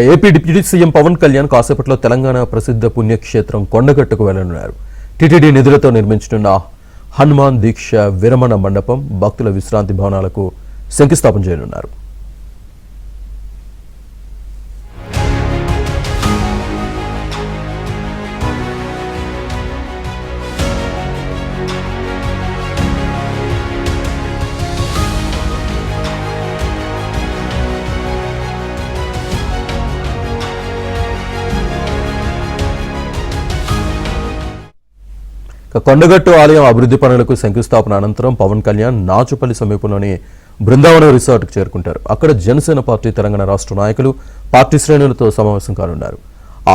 AP deputy CM Pawan Kalyan కాసేపట్లో తెలంగాణ ప్రసిద్ధ పుణ్యక్షేత్రం కొండగట్టుకు వెళ్లనున్నారు. టీటీడీ నిధులతో నిర్మించనున్న హనుమాన్ దీక్ష విరమణ మండపం, భక్తుల విశ్రాంతి భవనాలకు శంకుస్థాపన చేయనున్నారు. కొండగట్టు ఆలయం అభివృద్ధి పనులకు శంకుస్థాపన అనంతరం పవన్ కళ్యాణ్ నాచుపల్లి సమీపంలోని బృందావనం రిసార్ట్కు చేరుకుంటారు. అక్కడ జనసేన పార్టీ తెలంగాణ రాష్ట్ర నాయకులు, పార్టీ శ్రేణులతో సమావేశం కానున్నారు.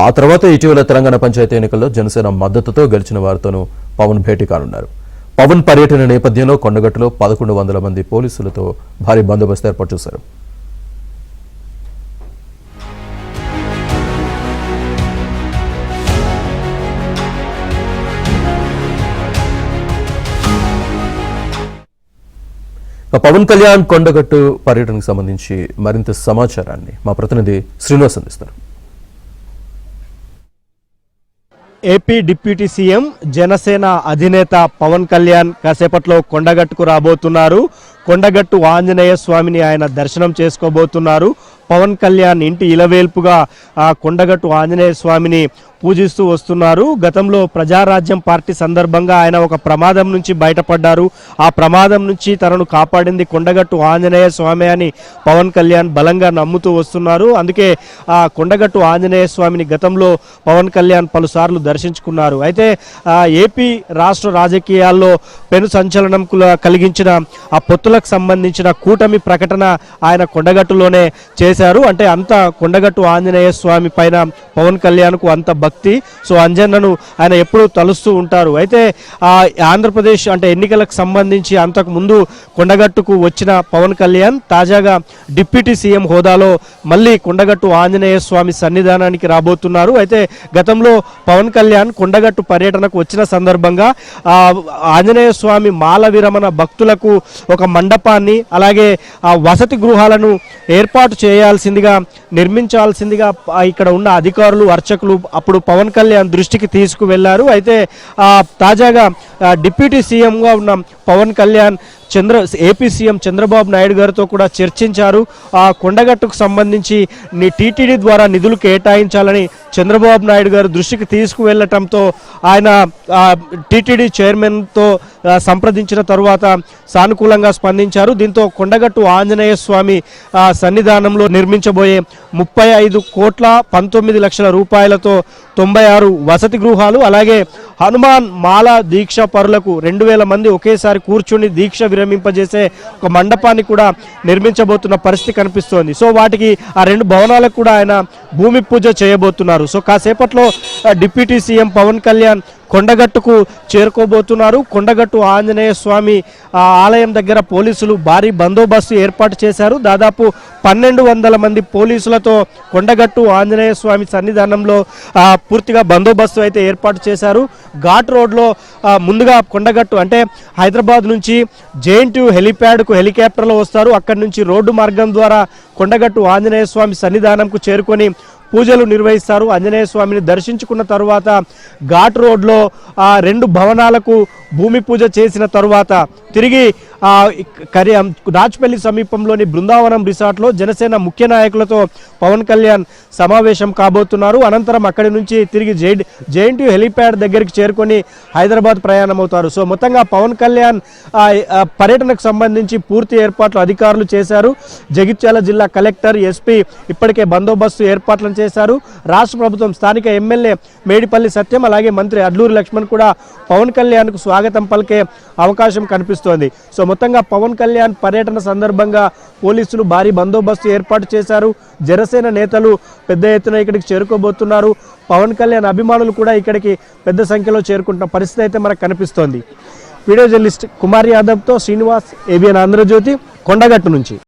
ఆ తర్వాత ఇటీవల తెలంగాణ పంచాయతీ ఎన్నికల్లో జనసేన మద్దతుతో గెలిచిన వారితోనూ పవన్ భేటీ కానున్నారు. పవన్ పర్యటన నేపథ్యంలో కొండగట్టులో 1100 మంది పోలీసులతో భారీ బందోబస్తు ఏర్పాటు చేశారు. పవన్ కళ్యాణ్ కొండగట్టు పర్యటనకు సంబంధించి మరింత సమాచారాన్ని మా ప్రతినిధి శ్రీనివాస్ అందిస్తారు. ఏపీ డిప్యూటీ సీఎం జనసేన అధినేత పవన్ కళ్యాణ్ కాసేపట్లో కొండగట్టుకు రాబోతున్నారు. కొండగట్టు ఆంజనేయ స్వామిని ఆయన దర్శనం చేసుకోబోతున్నారు. పవన్ కళ్యాణ్ ఇంటి ఇలవేల్పుగా ఆ కొండగట్టు ఆంజనేయ స్వామిని పూజిస్తూ వస్తున్నారు. గతంలో ప్రజారాజ్యం పార్టీ సందర్భంగా ఆయన ఒక ప్రమాదం నుంచి బయటపడ్డారు. ఆ ప్రమాదం నుంచి తనను కాపాడింది కొండగట్టు ఆంజనేయ స్వామి అని పవన్ కళ్యాణ్ బలంగా నమ్ముతూ వస్తున్నారు. అందుకే ఆ కొండగట్టు ఆంజనేయ స్వామిని గతంలో పవన్ కళ్యాణ్ పలుసార్లు దర్శించుకున్నారు. అయితే ఏపీ రాష్ట్ర రాజకీయాల్లో పెను సంచలనం కలిగించిన ఆ పొత్తులకు సంబంధించిన కూటమి ప్రకటన ఆయన కొండగట్టులోనే చేశారు. అంటే అంత కొండగట్టు ఆంజనేయ స్వామి పైన పవన్ కళ్యాణ్కు అంత భక్తి. సో అంజన్నను ఆయన ఎప్పుడూ తలుస్తూ ఉంటారు. అయితే ఆంధ్రప్రదేశ్ అంటే ఎన్నికలకు సంబంధించి అంతకు ముందు కొండగట్టుకు వచ్చిన పవన్ కళ్యాణ్ తాజాగా డిప్యూటీ సీఎం హోదాలో మళ్ళీ కొండగట్టు ఆంజనేయ స్వామి సన్నిధానానికి రాబోతున్నారు. అయితే గతంలో పవన్ కళ్యాణ్ కొండగట్టు పర్యటనకు వచ్చిన సందర్భంగా ఆంజనేయ స్వామి మాల విరమణ భక్తులకు ఒక మండపాన్ని, అలాగే వసతి గృహాలను ఏర్పాటు చేయాల్సిందిగా, నిర్మించాల్సిందిగా ఇక్కడ ఉన్న అధికారులు, అర్చకులు అప్పుడు పవన్ కళ్యాణ్ దృష్టికి తీసుకువెళ్లారు. అయితే తాజాగా డిప్యూటీ సీఎంగా ఉన్న పవన్ కళ్యాణ్ ఏపీ సీఎం చంద్రబాబు నాయుడు గారితో కూడా చర్చించారు. ఆ కొండగట్టుకు సంబంధించి టీటీడీ ద్వారా నిధులు కేటాయించాలని చంద్రబాబు నాయుడు గారు దృష్టికి తీసుకువెళ్లటంతో ఆయన టీటీడీ చైర్మన్తో సంప్రదించిన తరువాత సానుకూలంగా స్పందించారు. దీంతో కొండగట్టు ఆంజనేయ స్వామి సన్నిధానంలో నిర్మించబోయే 35,19,00,000 రూపాయలతో 96 వసతి గృహాలు, అలాగే హనుమాన్ మాల దీక్ష పరులకు 2000 మంది ఒకేసారి కూర్చుని దీక్ష విరమింపజేసే ఒక మండపాన్ని కూడా నిర్మించబోతున్న పరిస్థితి కనిపిస్తోంది. సో వాటికి ఆ 2 భవనాలకు కూడా ఆయన భూమి పూజ చేయబోతున్నారు. సో కాసేపట్లో డిప్యూటీ సీఎం పవన్ కళ్యాణ్ కొండగట్టుకు చేరుకోబోతున్నారు. కొండగట్టు ఆంజనేయ స్వామి ఆలయం దగ్గర పోలీసులు భారీ బందోబస్తు ఏర్పాటు చేశారు. దాదాపు 1200 మంది పోలీసులతో కొండగట్టు ఆంజనేయ స్వామి సన్నిధానంలో పూర్తిగా బందోబస్తు అయితే ఏర్పాటు చేశారు. ఘాట్ రోడ్లో ముందుగా కొండగట్టు అంటే హైదరాబాద్ నుంచి జేఎన్టీయూ హెలిప్యాడ్కు హెలికాప్టర్లో వస్తారు. అక్కడి నుంచి రోడ్డు మార్గం ద్వారా కొండగట్టు ఆంజనేయ స్వామి సన్నిధానంకు చేరుకొని పూజలు నిర్వహిస్తారు. ఆంజనేయ స్వామిని దర్శించుకున్న తరువాత ఘాట్ రోడ్లో 2 భవనాలకు భూమి పూజ చేసిన తరువాత తిరిగి నాచుపల్లి సమీపంలోని బృందావనం రిసార్ట్లో జనసేన ముఖ్య నాయకులతో పవన్ కళ్యాణ్ సమావేశం కాబోతున్నారు. అనంతరం అక్కడి నుంచి తిరిగి జేఎన్టీయూ హెలిప్యాడ్ దగ్గరికి చేరుకొని హైదరాబాద్ ప్రయాణం అవుతారు. సో మొత్తంగా పవన్ కళ్యాణ్ పర్యటనకు సంబంధించి పూర్తి ఏర్పాట్లు అధికారులు చేశారు. జగిత్యాల జిల్లా కలెక్టర్, ఎస్పీ ఇప్పటికే బందోబస్తు ఏర్పాట్లను చేశారు. రాష్ట్ర ప్రభుత్వం స్థానిక ఎమ్మెల్యే మేడిపల్లి సత్యం, అలాగే మంత్రి అడ్లూరి లక్ష్మణ్ కూడా పవన్ కళ్యాణ్కు స్వాగతం పలికే అవకాశం కనిపిస్తోంది. సో మొత్తంగా పవన్ కళ్యాణ్ పర్యటన సందర్భంగా పోలీసులు భారీ బందోబస్తు ఏర్పాటు చేశారు. జనసేన నేతలు పెద్ద ఎత్తున ఇక్కడికి చేరుకోబోతున్నారు. పవన్ కళ్యాణ్ అభిమానులు కూడా ఇక్కడికి పెద్ద సంఖ్యలో చేరుకుంటున్న పరిస్థితి అయితే మనకు కనిపిస్తోంది. వీడియో జర్నలిస్ట్ కుమార్ యాదవ్తో శ్రీనివాస్, ఏబిఎన్ ఆంధ్రజ్యోతి, కొండగట్టు నుంచి.